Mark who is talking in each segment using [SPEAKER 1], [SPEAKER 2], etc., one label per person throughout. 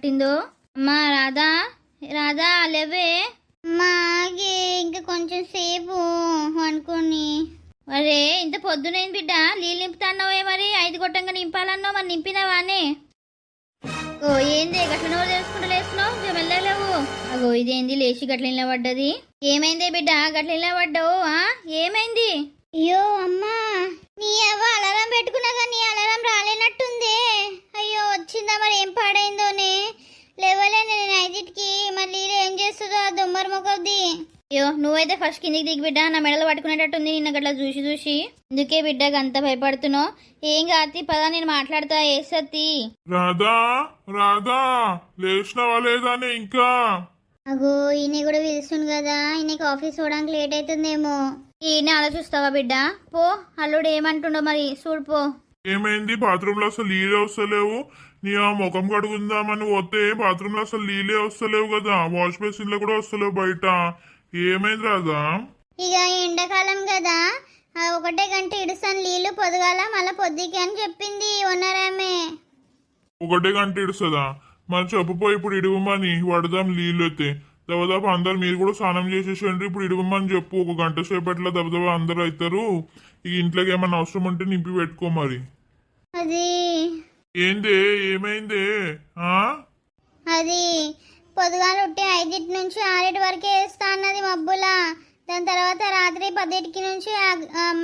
[SPEAKER 1] పట్టిందో. అమ్మా రాధా, రాధా లేవే. మాగే ఇంకా కొంచెం సేపు అనుకుని. అరే ఇంత పొద్దునైంది బిడ్డ, నీళ్ళు నింపుతాన్నావే మరి? 5 గొట్టంగా నింపాలన్నావు, మరి నింపినావానే? ఓ ఏంది గట్ల నోరు తెలుసుకుంటూ లేస్తున్నావు, వెళ్ళలేవు. అగో ఇదేంది లేచి గట్ల నిలబడ్డది? ఏమైందే బిడ్డ గట్ల నిలబడ్డావు? ఏమైంది? అయ్యో అమ్మా, నీ అవ్వ అలారం పెట్టుకున్నా కానీ అలారం రాలేనట్టుందే. అయ్యో వచ్చిందా మరి, ఏం పాడైందోనే. లేవలే నేను 5కి, మళ్ళీ ఏం చేస్తుందో ఆ దొమ్మరి మొక్కది. అయ్యో నువ్వైతే ఫస్ట్ కిందికి దిగి బిడ్డ, నా మెడలు పట్టుకునేటట్టుంది నిన్న గట్లా చూసి చూసి. అందుకే బిడ్డకి అంత భయపడుతున్నావు. ఏం కాతి పదా, నేను మాట్లాడతా. ఏసత్తి
[SPEAKER 2] రాధా, రాధా లేచినవా లేదానే ఇంకా?
[SPEAKER 1] అగో ఈయన కూడా పిలుస్తుంది కదా, ఈయనకి ఆఫీస్ పోవడానికి లేట్ అవుతుందేమో. ఈయన ఆలోచిస్తావా బిడ్డ? పో, అల్లుడు ఏమంటుండో మరి చూడు పో.
[SPEAKER 2] ఏమైంది? బాత్రూమ్ లో అసలు నీళ్ళే వస్తలేవు. నీ ఆ ముఖం కడుగుందామని పోతే బాత్రూమ్ లో అసలు నీళ్ళే వస్తలేవు కదా, వాష్ బేసిన్ లో కూడా వస్తలేవు బయట. ఏమైంది రాధా?
[SPEAKER 1] ఇక ఎండాకాలం కదా, 1 గంట ఇడుస్తాను నీళ్లు పొదగాల, మళ్ళీ పొద్దుకి అని చెప్పింది ఉన్నారామే.
[SPEAKER 2] 1 గంట ఇడుస్తుందా? మరి చెప్పుపోయి ఇప్పుడు ఇడవమని, వడదాం నీళ్ళు అయితే. దబదబా అందరు మీరు కూడా స్నానం చేసేసండి, ఇప్పుడు ఇడవమని చెప్పు. 1 గంట సేపట్లో దబదబా అందరు అవుతారు. ఇక ఇంట్లోకి ఏమన్నా అవసరం ఉంటే నింపి పెట్టుకో మరి.
[SPEAKER 1] అది
[SPEAKER 2] ఏందే, ఏమైందే?
[SPEAKER 1] అది పొద్దుగాల ఉట్టి 5 నుంచి 6 వరకే వేస్తా అన్నది మబ్బులా. దాని తర్వాత రాత్రి 10 నుంచి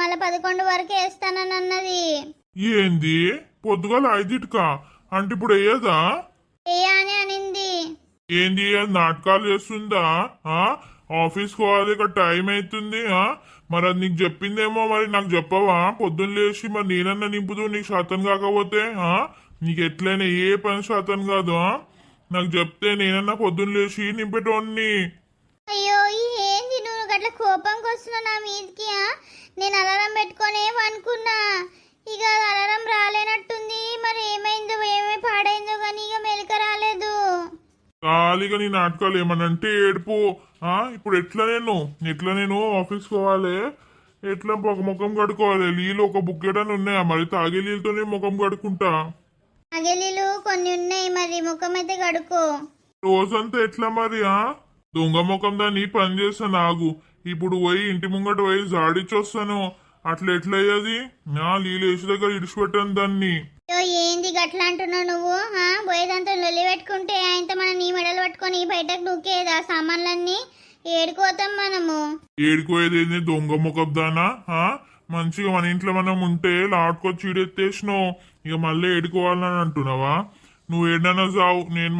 [SPEAKER 1] మళ్ళీ 11 వరకే వేస్తానని అన్నది.
[SPEAKER 2] ఏంది పొద్దుగాల 5కా? అంటే ఇప్పుడు వేయదా?
[SPEAKER 1] వేయాని అనింది.
[SPEAKER 2] ఏంది అది నాటకాలు చేస్తుందా? ఆఫీస్ పోవాలి, ఇక్కడ టైం అవుతుంది. మరి అది నీకు చెప్పిందేమో, మరి నాకు చెప్పవా? పొద్దున్న లేచి మరి నేనన్నా నింపుదు, నీకు శాతం కాకపోతే. నీకు ఎట్లయినా ఏ పని శాతం కాదు. నాకు చెప్తే నేనన్నా పొద్దున్న లేచి నింపేటోన్ని.
[SPEAKER 1] అయ్యో ఏంది నువ్వు గట్ల కోపంకి వస్తున్నా నా మీదకి? నేను అలారం పెట్టుకొని అనుకున్నా, ఇక అలారం రాలేనట్టుంది. మరి ఏమైందో ఏమై పాడైందో కానీ ఇక మెలక రాలేదు.
[SPEAKER 2] ఖాళీగా నీ నాటకాలు ఏమనంటే ఏడుపు. ఇప్పుడు ఎట్లా నేను ఆఫీస్ పోవాలి, ఎట్లా ముఖం కడుక్కోవాలి? నీళ్ళు ఒక బుక్కెడని ఉన్నాయా? మరి తాగే నీళ్ళతోనే ముఖం కడుక్కుంటా.
[SPEAKER 1] తాగే నీళ్ళు కొన్ని ఉన్నాయి, మరి ముఖం అయితే కడుకో.
[SPEAKER 2] రోజంతా ఎట్లా మరి? దొంగ ముఖం దాన్ని పని చేస్తాను ఆగు. ఇప్పుడు పోయి ఇంటి ముంగట పోయి జాడిచ్చొస్తాను. అట్లా ఎట్లా అయ్యేది? నీళ్ళు వేసి దగ్గర ఇడిచిపెట్టాను దాన్ని.
[SPEAKER 1] ఏంది గట్లా అంటున్నావు నువ్వు? పోయేదంతా లొల్లి పెట్టుకుంటే ఆయనతో మనం నీ మెడలు పట్టుకొని బయటకు దూకేదా సామాన్లన్నీ? ఏడుకోతాం మనము.
[SPEAKER 2] ఏడుకోయేది దొంగ ముఖం దానా? మంచిగా మన ఇంట్లో మనం ఉంటే లాట్కొచ్చి ఈడెత్తేసినావు, ఇక మళ్ళీ ఏడుకోవాలని అంటున్నావా? నువ్వు ఏడన్నా చావు, నేను మా